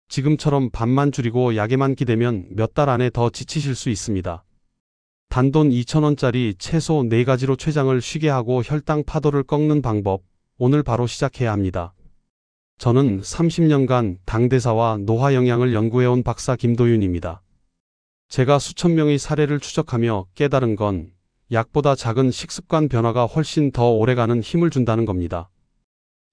지금처럼 밥만 줄이고 약에만 기대면 몇 달 안에 더 지치실 수 있습니다. 단돈 2,000원짜리 채소 4가지로 췌장을 쉬게 하고 혈당 파도를 꺾는 방법, 오늘 바로 시작해야 합니다. 저는 30년간 당대사와 노화 영양을 연구해온 박사 김도윤입니다. 제가 수천 명의 사례를 추적하며 깨달은 건 약보다 작은 식습관 변화가 훨씬 더 오래가는 힘을 준다는 겁니다.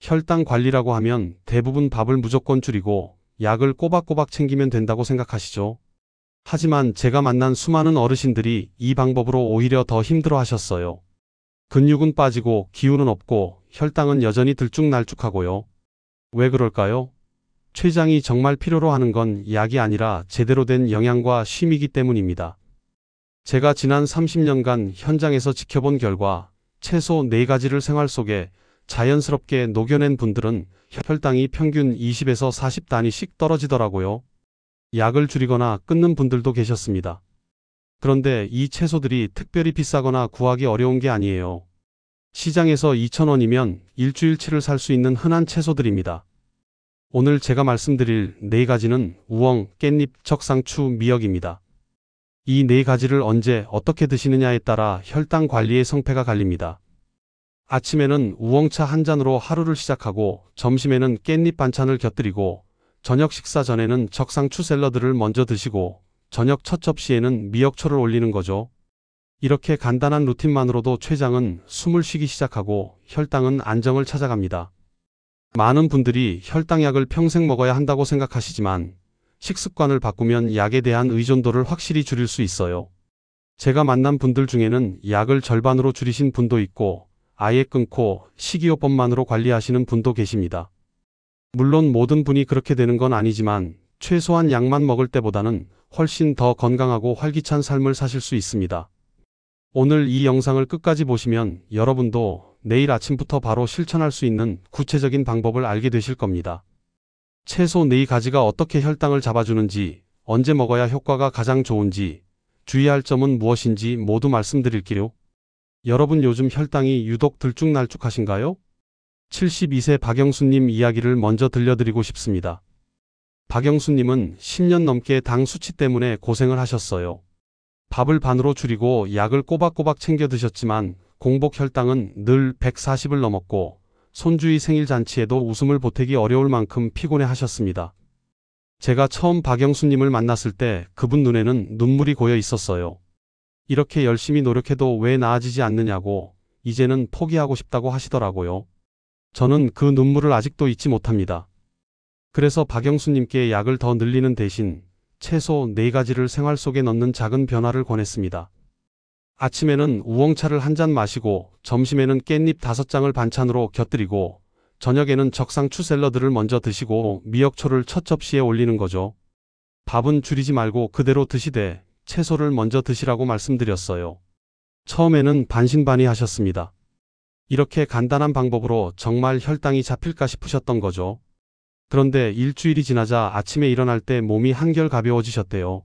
혈당 관리라고 하면 대부분 밥을 무조건 줄이고 약을 꼬박꼬박 챙기면 된다고 생각하시죠? 하지만 제가 만난 수많은 어르신들이 이 방법으로 오히려 더 힘들어 하셨어요. 근육은 빠지고 기운은 없고 혈당은 여전히 들쭉날쭉하고요. 왜 그럴까요? 췌장이 정말 필요로 하는 건 약이 아니라 제대로 된 영양과 쉼이기 때문입니다. 제가 지난 30년간 현장에서 지켜본 결과 채소 4가지를 생활 속에 자연스럽게 녹여낸 분들은 혈당이 평균 20에서 40단위씩 떨어지더라고요. 약을 줄이거나 끊는 분들도 계셨습니다. 그런데 이 채소들이 특별히 비싸거나 구하기 어려운 게 아니에요. 시장에서 2,000원이면 일주일치를 살 수 있는 흔한 채소들입니다. 오늘 제가 말씀드릴 4가지는 우엉, 깻잎, 적상추, 미역입니다. 이 4가지를 언제 어떻게 드시느냐에 따라 혈당 관리의 성패가 갈립니다. 아침에는 우엉차 한 잔으로 하루를 시작하고 점심에는 깻잎 반찬을 곁들이고 저녁 식사 전에는 적상추 샐러드를 먼저 드시고 저녁 첫 접시에는 미역초를 올리는 거죠. 이렇게 간단한 루틴만으로도 췌장은 숨을 쉬기 시작하고 혈당은 안정을 찾아갑니다. 많은 분들이 혈당약을 평생 먹어야 한다고 생각하시지만 식습관을 바꾸면 약에 대한 의존도를 확실히 줄일 수 있어요. 제가 만난 분들 중에는 약을 절반으로 줄이신 분도 있고 아예 끊고 식이요법만으로 관리하시는 분도 계십니다. 물론 모든 분이 그렇게 되는 건 아니지만 최소한 약만 먹을 때보다는 훨씬 더 건강하고 활기찬 삶을 사실 수 있습니다. 오늘 이 영상을 끝까지 보시면 여러분도 내일 아침부터 바로 실천할 수 있는 구체적인 방법을 알게 되실 겁니다. 채소 4가지가 어떻게 혈당을 잡아주는지, 언제 먹어야 효과가 가장 좋은지, 주의할 점은 무엇인지 모두 말씀드릴게요. 여러분 요즘 혈당이 유독 들쭉날쭉하신가요? 72세 박영수님 이야기를 먼저 들려드리고 싶습니다. 박영수님은 10년 넘게 당 수치 때문에 고생을 하셨어요. 밥을 반으로 줄이고 약을 꼬박꼬박 챙겨 드셨지만 공복 혈당은 늘 140을 넘었고 손주의 생일 잔치에도 웃음을 보태기 어려울 만큼 피곤해 하셨습니다. 제가 처음 박영수님을 만났을 때 그분 눈에는 눈물이 고여 있었어요. 이렇게 열심히 노력해도 왜 나아지지 않느냐고 이제는 포기하고 싶다고 하시더라고요. 저는 그 눈물을 아직도 잊지 못합니다. 그래서 박영수님께 약을 더 늘리는 대신 채소 4가지를 생활 속에 넣는 작은 변화를 권했습니다. 아침에는 우엉차를 한 잔 마시고 점심에는 깻잎 5장을 반찬으로 곁들이고 저녁에는 적상추 샐러드를 먼저 드시고 미역초를 첫 접시에 올리는 거죠. 밥은 줄이지 말고 그대로 드시되 채소를 먼저 드시라고 말씀드렸어요. 처음에는 반신반의하셨습니다. 이렇게 간단한 방법으로 정말 혈당이 잡힐까 싶으셨던 거죠. 그런데 일주일이 지나자 아침에 일어날 때 몸이 한결 가벼워지셨대요.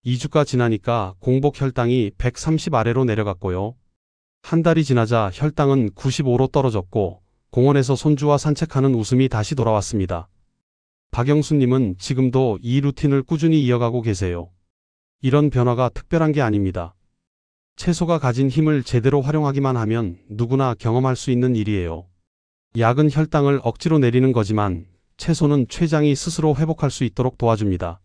2주가 지나니까 공복 혈당이 130 아래로 내려갔고요. 한 달이 지나자 혈당은 95로 떨어졌고 공원에서 손주와 산책하는 웃음이 다시 돌아왔습니다. 박영수님은 지금도 이 루틴을 꾸준히 이어가고 계세요. 이런 변화가 특별한 게 아닙니다. 채소가 가진 힘을 제대로 활용하기만 하면 누구나 경험할 수 있는 일이에요. 약은 혈당을 억지로 내리는 거지만 채소는 췌장이 스스로 회복할 수 있도록 도와줍니다.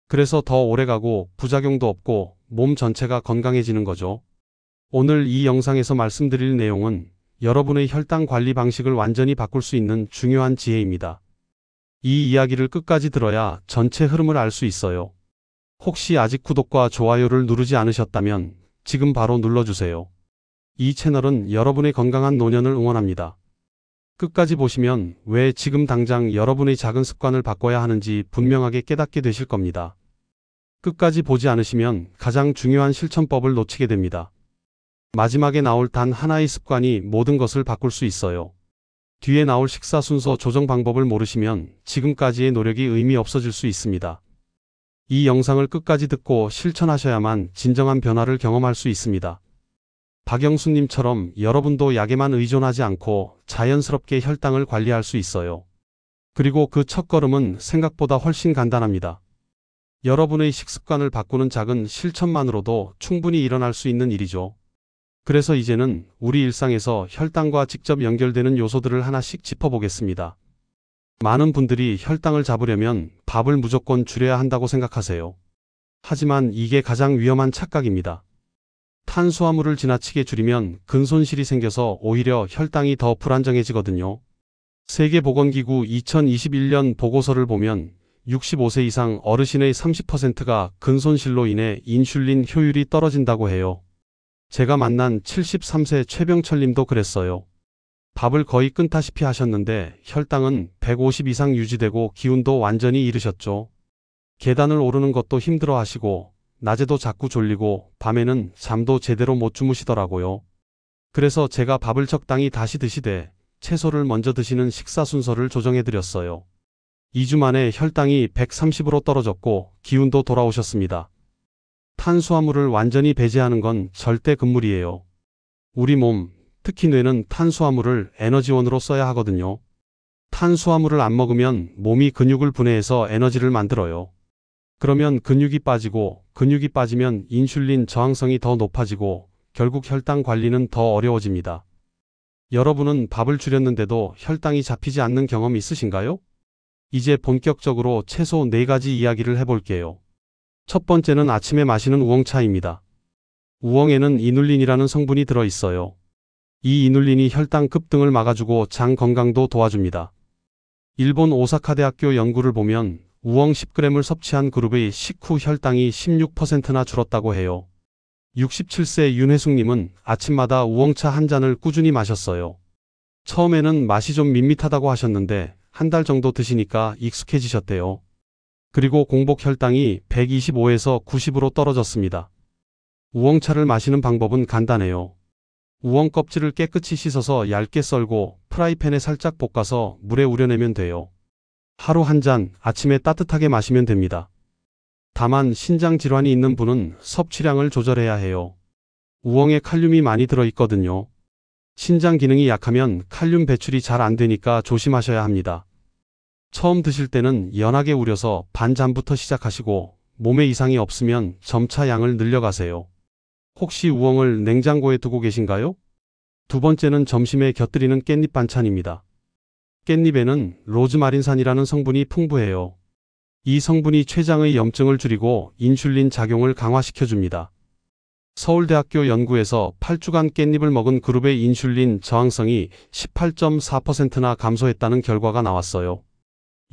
그래서 더 오래가고 부작용도 없고 몸 전체가 건강해지는 거죠. 오늘 이 영상에서 말씀드릴 내용은 여러분의 혈당 관리 방식을 완전히 바꿀 수 있는 중요한 지혜입니다. 이 이야기를 끝까지 들어야 전체 흐름을 알 수 있어요. 혹시 아직 구독과 좋아요를 누르지 않으셨다면 지금 바로 눌러주세요. 이 채널은 여러분의 건강한 노년을 응원합니다. 끝까지 보시면 왜 지금 당장 여러분의 작은 습관을 바꿔야 하는지 분명하게 깨닫게 되실 겁니다. 끝까지 보지 않으시면 가장 중요한 실천법을 놓치게 됩니다. 마지막에 나올 단 하나의 습관이 모든 것을 바꿀 수 있어요. 뒤에 나올 식사 순서 조정 방법을 모르시면 지금까지의 노력이 의미 없어질 수 있습니다. 이 영상을 끝까지 듣고 실천하셔야만 진정한 변화를 경험할 수 있습니다. 박영수님처럼 여러분도 약에만 의존하지 않고 자연스럽게 혈당을 관리할 수 있어요. 그리고 그 첫걸음은 생각보다 훨씬 간단합니다. 여러분의 식습관을 바꾸는 작은 실천만으로도 충분히 일어날 수 있는 일이죠. 그래서 이제는 우리 일상에서 혈당과 직접 연결되는 요소들을 하나씩 짚어보겠습니다. 많은 분들이 혈당을 잡으려면 밥을 무조건 줄여야 한다고 생각하세요. 하지만 이게 가장 위험한 착각입니다. 탄수화물을 지나치게 줄이면 근손실이 생겨서 오히려 혈당이 더 불안정해지거든요. 세계보건기구 2021년 보고서를 보면 65세 이상 어르신의 30%가 근손실로 인해 인슐린 효율이 떨어진다고 해요. 제가 만난 73세 최병철 님도 그랬어요. 밥을 거의 끊다시피 하셨는데 혈당은 150 이상 유지되고 기운도 완전히 잃으셨죠. 계단을 오르는 것도 힘들어 하시고 낮에도 자꾸 졸리고 밤에는 잠도 제대로 못 주무시더라고요. 그래서 제가 밥을 적당히 다시 드시되 채소를 먼저 드시는 식사 순서를 조정해드렸어요. 2주 만에 혈당이 130으로 떨어졌고 기운도 돌아오셨습니다. 탄수화물을 완전히 배제하는 건 절대 금물이에요. 우리 몸, 특히 뇌는 탄수화물을 에너지원으로 써야 하거든요. 탄수화물을 안 먹으면 몸이 근육을 분해해서 에너지를 만들어요. 그러면 근육이 빠지고 근육이 빠지면 인슐린 저항성이 더 높아지고 결국 혈당 관리는 더 어려워집니다. 여러분은 밥을 줄였는데도 혈당이 잡히지 않는 경험 있으신가요? 이제 본격적으로 채소 4가지 이야기를 해볼게요. 첫 번째는 아침에 마시는 우엉차입니다. 우엉에는 이눌린이라는 성분이 들어있어요. 이 이눌린이 혈당 급등을 막아주고 장 건강도 도와줍니다. 일본 오사카 대학교 연구를 보면 우엉 10g을 섭취한 그룹의 식후 혈당이 16%나 줄었다고 해요. 67세 윤혜숙님은 아침마다 우엉차 한 잔을 꾸준히 마셨어요. 처음에는 맛이 좀 밋밋하다고 하셨는데 한 달 정도 드시니까 익숙해지셨대요. 그리고 공복 혈당이 125에서 90으로 떨어졌습니다. 우엉차를 마시는 방법은 간단해요. 우엉 껍질을 깨끗이 씻어서 얇게 썰고 프라이팬에 살짝 볶아서 물에 우려내면 돼요. 하루 한 잔 아침에 따뜻하게 마시면 됩니다. 다만 신장 질환이 있는 분은 섭취량을 조절해야 해요. 우엉에 칼륨이 많이 들어있거든요. 신장 기능이 약하면 칼륨 배출이 잘 안 되니까 조심하셔야 합니다. 처음 드실 때는 연하게 우려서 반 잔부터 시작하시고 몸에 이상이 없으면 점차 양을 늘려가세요. 혹시 우엉을 냉장고에 두고 계신가요? 두 번째는 점심에 곁들이는 깻잎 반찬입니다. 깻잎에는 로즈마린산이라는 성분이 풍부해요. 이 성분이 췌장의 염증을 줄이고 인슐린 작용을 강화시켜줍니다. 서울대학교 연구에서 8주간 깻잎을 먹은 그룹의 인슐린 저항성이 18.4%나 감소했다는 결과가 나왔어요.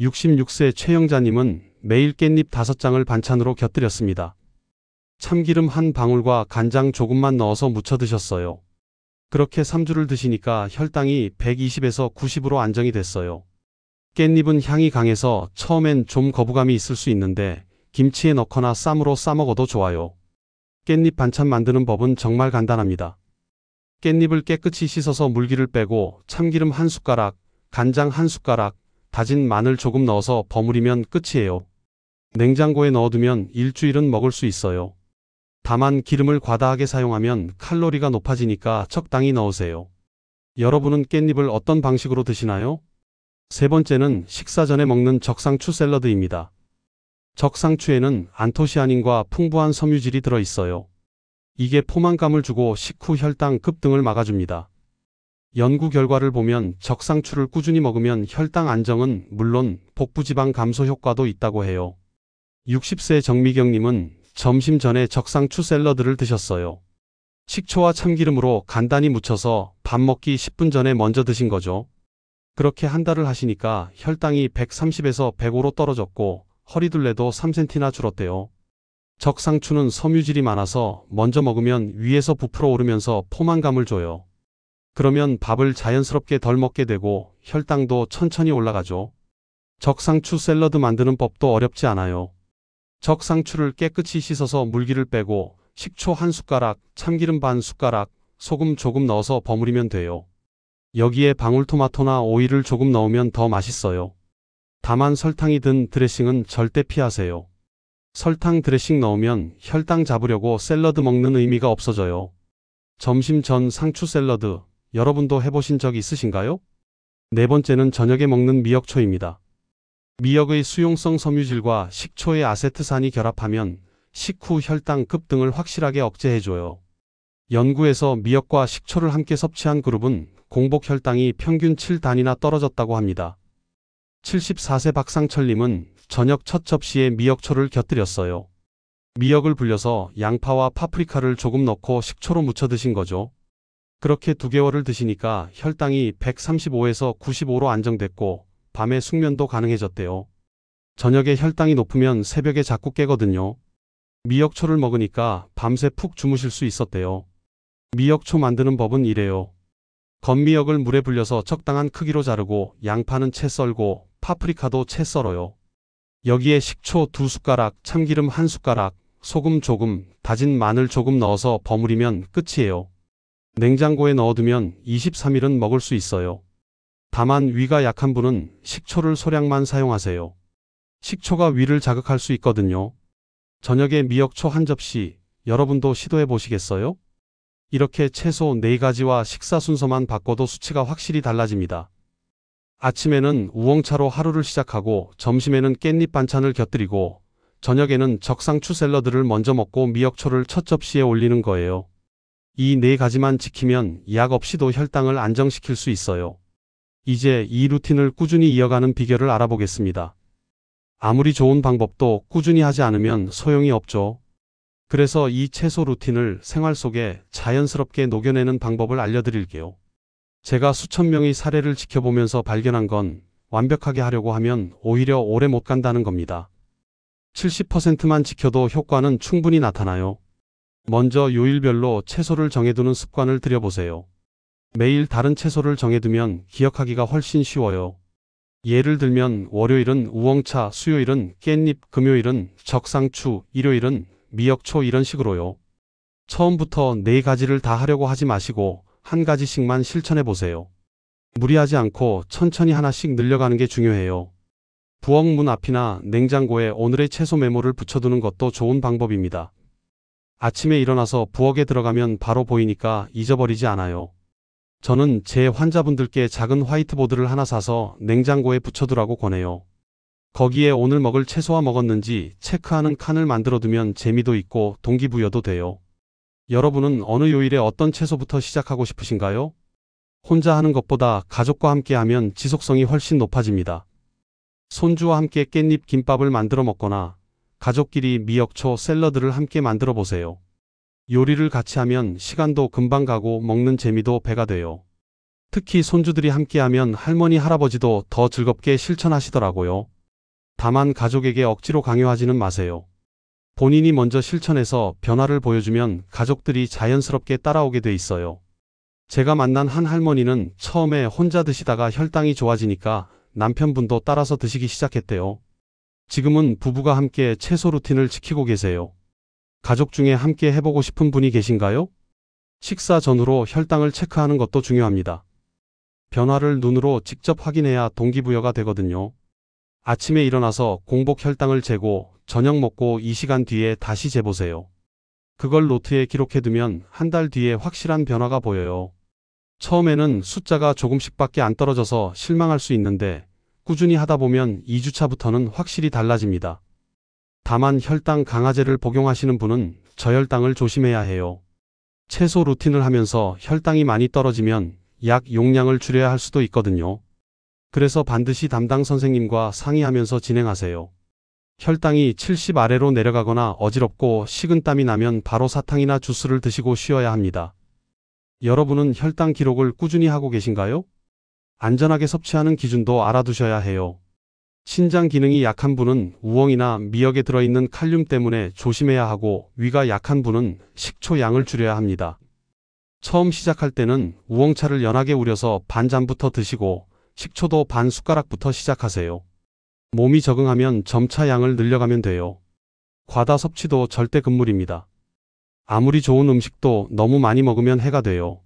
66세 최영자님은 매일 깻잎 5장을 반찬으로 곁들였습니다. 참기름 한 방울과 간장 조금만 넣어서 무쳐 드셨어요. 그렇게 3주를 드시니까 혈당이 120에서 90으로 안정이 됐어요. 깻잎은 향이 강해서 처음엔 좀 거부감이 있을 수 있는데 김치에 넣거나 쌈으로 싸먹어도 좋아요. 깻잎 반찬 만드는 법은 정말 간단합니다. 깻잎을 깨끗이 씻어서 물기를 빼고 참기름 1숟가락, 간장 1숟가락, 다진 마늘 조금 넣어서 버무리면 끝이에요. 냉장고에 넣어두면 일주일은 먹을 수 있어요. 다만 기름을 과다하게 사용하면 칼로리가 높아지니까 적당히 넣으세요. 여러분은 깻잎을 어떤 방식으로 드시나요? 세 번째는 식사 전에 먹는 적상추 샐러드입니다. 적상추에는 안토시아닌과 풍부한 섬유질이 들어있어요. 이게 포만감을 주고 식후 혈당 급등을 막아줍니다. 연구 결과를 보면 적상추를 꾸준히 먹으면 혈당 안정은 물론 복부지방 감소 효과도 있다고 해요. 60세 정미경님은 점심 전에 적상추 샐러드를 드셨어요. 식초와 참기름으로 간단히 무쳐서 밥 먹기 10분 전에 먼저 드신 거죠. 그렇게 한 달을 하시니까 혈당이 130에서 105로 떨어졌고 허리둘레도 3cm나 줄었대요. 적상추는 섬유질이 많아서 먼저 먹으면 위에서 부풀어 오르면서 포만감을 줘요. 그러면 밥을 자연스럽게 덜 먹게 되고 혈당도 천천히 올라가죠. 적상추 샐러드 만드는 법도 어렵지 않아요. 적상추를 깨끗이 씻어서 물기를 빼고 식초 1숟가락, 참기름 반 숟가락, 소금 조금 넣어서 버무리면 돼요. 여기에 방울토마토나 오이를 조금 넣으면 더 맛있어요. 다만 설탕이 든 드레싱은 절대 피하세요. 설탕 드레싱 넣으면 혈당 잡으려고 샐러드 먹는 의미가 없어져요. 점심 전 상추 샐러드, 여러분도 해보신 적 있으신가요? 네 번째는 저녁에 먹는 미역초입니다. 미역의 수용성 섬유질과 식초의 아세트산이 결합하면 식후 혈당 급등을 확실하게 억제해줘요. 연구에서 미역과 식초를 함께 섭취한 그룹은 공복 혈당이 평균 7단위나 떨어졌다고 합니다. 74세 박상철님은 저녁 첫 접시에 미역초를 곁들였어요. 미역을 불려서 양파와 파프리카를 조금 넣고 식초로 무쳐 드신 거죠. 그렇게 2개월을 드시니까 혈당이 135에서 95로 안정됐고 밤에 숙면도 가능해졌대요. 저녁에 혈당이 높으면 새벽에 자꾸 깨거든요. 미역초를 먹으니까 밤새 푹 주무실 수 있었대요. 미역초 만드는 법은 이래요. 건미역을 물에 불려서 적당한 크기로 자르고 양파는 채 썰고 파프리카도 채 썰어요. 여기에 식초 2숟가락, 참기름 1숟가락, 소금 조금, 다진 마늘 조금 넣어서 버무리면 끝이에요. 냉장고에 넣어두면 23일은 먹을 수 있어요. 다만 위가 약한 분은 식초를 소량만 사용하세요. 식초가 위를 자극할 수 있거든요. 저녁에 미역초 한 접시, 여러분도 시도해 보시겠어요? 이렇게 채소 4가지와 식사 순서만 바꿔도 수치가 확실히 달라집니다. 아침에는 우엉차로 하루를 시작하고 점심에는 깻잎 반찬을 곁들이고 저녁에는 적상추 샐러드를 먼저 먹고 미역초를 첫 접시에 올리는 거예요. 이 4가지만 지키면 약 없이도 혈당을 안정시킬 수 있어요. 이제 이 루틴을 꾸준히 이어가는 비결을 알아보겠습니다. 아무리 좋은 방법도 꾸준히 하지 않으면 소용이 없죠. 그래서 이 채소 루틴을 생활 속에 자연스럽게 녹여내는 방법을 알려드릴게요. 제가 수천 명의 사례를 지켜보면서 발견한 건 완벽하게 하려고 하면 오히려 오래 못 간다는 겁니다. 70%만 지켜도 효과는 충분히 나타나요. 먼저 요일별로 채소를 정해두는 습관을 들여보세요. 매일 다른 채소를 정해두면 기억하기가 훨씬 쉬워요. 예를 들면 월요일은 우엉차, 수요일은 깻잎, 금요일은 적상추, 일요일은 미역초 이런 식으로요. 처음부터 4가지를 다 하려고 하지 마시고 한 가지씩만 실천해 보세요. 무리하지 않고 천천히 하나씩 늘려가는 게 중요해요. 부엌 문 앞이나 냉장고에 오늘의 채소 메모를 붙여두는 것도 좋은 방법입니다. 아침에 일어나서 부엌에 들어가면 바로 보이니까 잊어버리지 않아요. 저는 제 환자분들께 작은 화이트보드를 하나 사서 냉장고에 붙여두라고 권해요. 거기에 오늘 먹을 채소와 먹었는지 체크하는 칸을 만들어두면 재미도 있고 동기부여도 돼요. 여러분은 어느 요일에 어떤 채소부터 시작하고 싶으신가요? 혼자 하는 것보다 가족과 함께 하면 지속성이 훨씬 높아집니다. 손주와 함께 깻잎 김밥을 만들어 먹거나 가족끼리 미역초 샐러드를 함께 만들어 보세요. 요리를 같이 하면 시간도 금방 가고 먹는 재미도 배가 돼요. 특히 손주들이 함께하면 할머니, 할아버지도 더 즐겁게 실천하시더라고요. 다만 가족에게 억지로 강요하지는 마세요. 본인이 먼저 실천해서 변화를 보여주면 가족들이 자연스럽게 따라오게 돼 있어요. 제가 만난 한 할머니는 처음에 혼자 드시다가 혈당이 좋아지니까 남편분도 따라서 드시기 시작했대요. 지금은 부부가 함께 채소 루틴을 지키고 계세요. 가족 중에 함께 해보고 싶은 분이 계신가요? 식사 전후로 혈당을 체크하는 것도 중요합니다. 변화를 눈으로 직접 확인해야 동기부여가 되거든요. 아침에 일어나서 공복 혈당을 재고 저녁 먹고 2시간 뒤에 다시 재보세요. 그걸 노트에 기록해두면 한 달 뒤에 확실한 변화가 보여요. 처음에는 숫자가 조금씩밖에 안 떨어져서 실망할 수 있는데 꾸준히 하다 보면 2주차부터는 확실히 달라집니다. 다만 혈당 강화제를 복용하시는 분은 저혈당을 조심해야 해요. 채소 루틴을 하면서 혈당이 많이 떨어지면 약 용량을 줄여야 할 수도 있거든요. 그래서 반드시 담당 선생님과 상의하면서 진행하세요. 혈당이 70 아래로 내려가거나 어지럽고 식은땀이 나면 바로 사탕이나 주스를 드시고 쉬어야 합니다. 여러분은 혈당 기록을 꾸준히 하고 계신가요? 안전하게 섭취하는 기준도 알아두셔야 해요. 신장 기능이 약한 분은 우엉이나 미역에 들어있는 칼륨 때문에 조심해야 하고 위가 약한 분은 식초 양을 줄여야 합니다. 처음 시작할 때는 우엉차를 연하게 우려서 반 잔부터 드시고 식초도 반 숟가락부터 시작하세요. 몸이 적응하면 점차 양을 늘려가면 돼요. 과다 섭취도 절대 금물입니다. 아무리 좋은 음식도 너무 많이 먹으면 해가 돼요.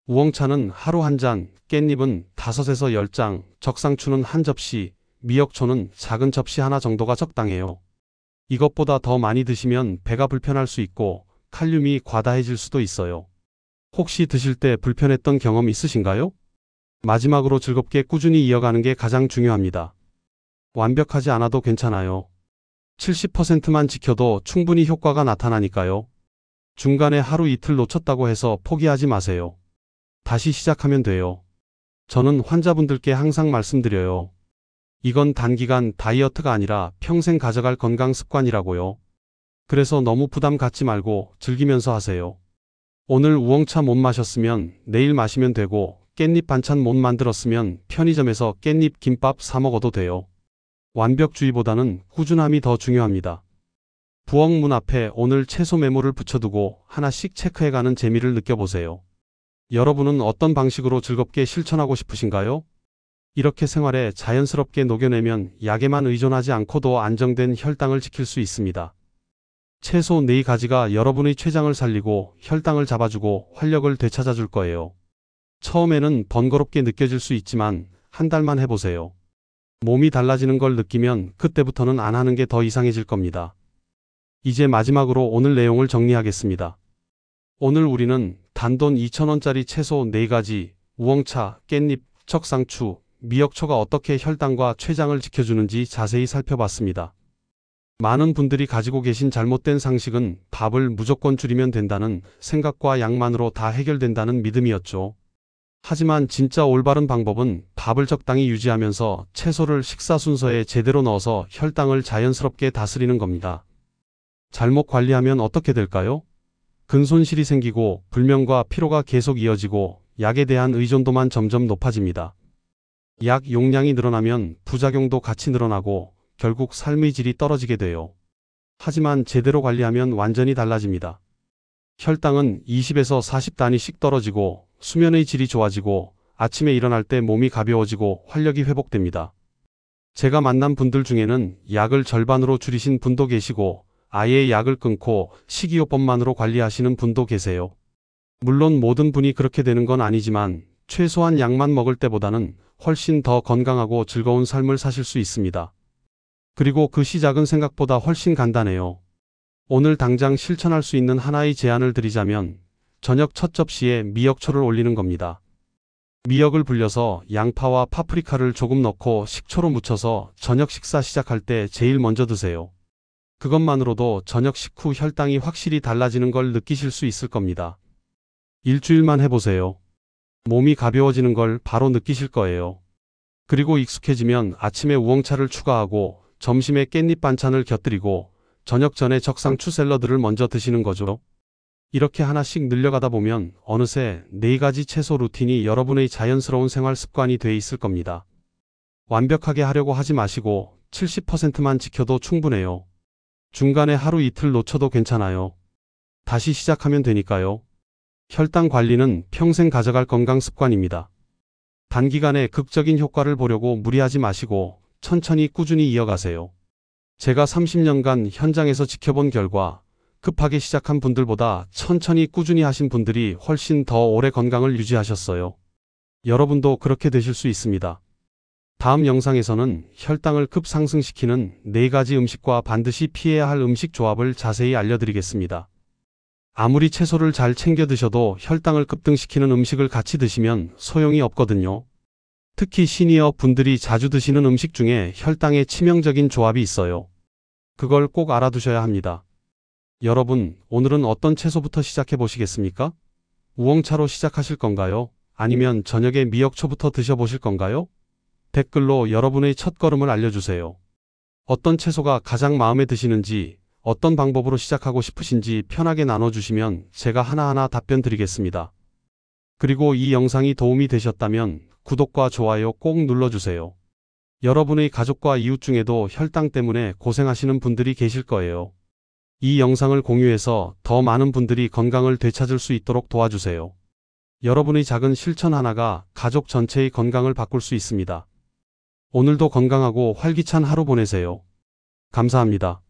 우엉차는 하루 한 잔, 깻잎은 5에서 10장, 적상추는 한 접시, 미역초는 작은 접시 하나 정도가 적당해요. 이것보다 더 많이 드시면 배가 불편할 수 있고 칼륨이 과다해질 수도 있어요. 혹시 드실 때 불편했던 경험 있으신가요? 마지막으로 즐겁게 꾸준히 이어가는 게 가장 중요합니다. 완벽하지 않아도 괜찮아요. 70%만 지켜도 충분히 효과가 나타나니까요. 중간에 하루 이틀 놓쳤다고 해서 포기하지 마세요. 다시 시작하면 돼요. 저는 환자분들께 항상 말씀드려요. 이건 단기간 다이어트가 아니라 평생 가져갈 건강 습관이라고요. 그래서 너무 부담 갖지 말고 즐기면서 하세요. 오늘 우엉차 못 마셨으면 내일 마시면 되고, 깻잎 반찬 못 만들었으면 편의점에서 깻잎 김밥 사 먹어도 돼요. 완벽주의보다는 꾸준함이 더 중요합니다. 부엌 문 앞에 오늘 채소 메모를 붙여두고 하나씩 체크해가는 재미를 느껴보세요. 여러분은 어떤 방식으로 즐겁게 실천하고 싶으신가요? 이렇게 생활에 자연스럽게 녹여내면 약에만 의존하지 않고도 안정된 혈당을 지킬 수 있습니다. 채소 4가지가 여러분의 췌장을 살리고 혈당을 잡아주고 활력을 되찾아줄 거예요. 처음에는 번거롭게 느껴질 수 있지만 한 달만 해보세요. 몸이 달라지는 걸 느끼면 그때부터는 안 하는 게 더 이상해질 겁니다. 이제 마지막으로 오늘 내용을 정리하겠습니다. 오늘 우리는 단돈 2,000원짜리 채소 4가지, 우엉차, 깻잎, 적상추, 미역초가 어떻게 혈당과 췌장을 지켜주는지 자세히 살펴봤습니다. 많은 분들이 가지고 계신 잘못된 상식은 밥을 무조건 줄이면 된다는 생각과 양만으로 다 해결된다는 믿음이었죠. 하지만 진짜 올바른 방법은 밥을 적당히 유지하면서 채소를 식사 순서에 제대로 넣어서 혈당을 자연스럽게 다스리는 겁니다. 잘못 관리하면 어떻게 될까요? 근손실이 생기고 불면과 피로가 계속 이어지고 약에 대한 의존도만 점점 높아집니다. 약 용량이 늘어나면 부작용도 같이 늘어나고 결국 삶의 질이 떨어지게 돼요. 하지만 제대로 관리하면 완전히 달라집니다. 혈당은 20에서 40단위씩 떨어지고 수면의 질이 좋아지고 아침에 일어날 때 몸이 가벼워지고 활력이 회복됩니다. 제가 만난 분들 중에는 약을 절반으로 줄이신 분도 계시고 아예 약을 끊고 식이요법만으로 관리하시는 분도 계세요. 물론 모든 분이 그렇게 되는 건 아니지만 최소한 약만 먹을 때보다는 훨씬 더 건강하고 즐거운 삶을 사실 수 있습니다. 그리고 그 시작은 생각보다 훨씬 간단해요. 오늘 당장 실천할 수 있는 하나의 제안을 드리자면 저녁 첫 접시에 미역초를 올리는 겁니다. 미역을 불려서 양파와 파프리카를 조금 넣고 식초로 무쳐서 저녁 식사 시작할 때 제일 먼저 드세요. 그것만으로도 저녁 식후 혈당이 확실히 달라지는 걸 느끼실 수 있을 겁니다. 일주일만 해보세요. 몸이 가벼워지는 걸 바로 느끼실 거예요. 그리고 익숙해지면 아침에 우엉차를 추가하고 점심에 깻잎 반찬을 곁들이고 저녁 전에 적상추 샐러드를 먼저 드시는 거죠. 이렇게 하나씩 늘려가다 보면 어느새 4가지 채소 루틴이 여러분의 자연스러운 생활 습관이 돼 있을 겁니다. 완벽하게 하려고 하지 마시고 70%만 지켜도 충분해요. 중간에 하루 이틀 놓쳐도 괜찮아요. 다시 시작하면 되니까요. 혈당 관리는 평생 가져갈 건강 습관입니다. 단기간에 극적인 효과를 보려고 무리하지 마시고 천천히 꾸준히 이어가세요. 제가 30년간 현장에서 지켜본 결과 급하게 시작한 분들보다 천천히 꾸준히 하신 분들이 훨씬 더 오래 건강을 유지하셨어요. 여러분도 그렇게 되실 수 있습니다. 다음 영상에서는 혈당을 급상승시키는 4가지 음식과 반드시 피해야 할 음식 조합을 자세히 알려드리겠습니다. 아무리 채소를 잘 챙겨 드셔도 혈당을 급등시키는 음식을 같이 드시면 소용이 없거든요. 특히 시니어 분들이 자주 드시는 음식 중에 혈당에 치명적인 조합이 있어요. 그걸 꼭 알아두셔야 합니다. 여러분, 오늘은 어떤 채소부터 시작해 보시겠습니까? 우엉차로 시작하실 건가요? 아니면 저녁에 미역초부터 드셔보실 건가요? 댓글로 여러분의 첫걸음을 알려주세요. 어떤 채소가 가장 마음에 드시는지, 어떤 방법으로 시작하고 싶으신지 편하게 나눠주시면 제가 하나하나 답변 드리겠습니다. 그리고 이 영상이 도움이 되셨다면 구독과 좋아요 꼭 눌러주세요. 여러분의 가족과 이웃 중에도 혈당 때문에 고생하시는 분들이 계실 거예요. 이 영상을 공유해서 더 많은 분들이 건강을 되찾을 수 있도록 도와주세요. 여러분의 작은 실천 하나가 가족 전체의 건강을 바꿀 수 있습니다. 오늘도 건강하고 활기찬 하루 보내세요. 감사합니다.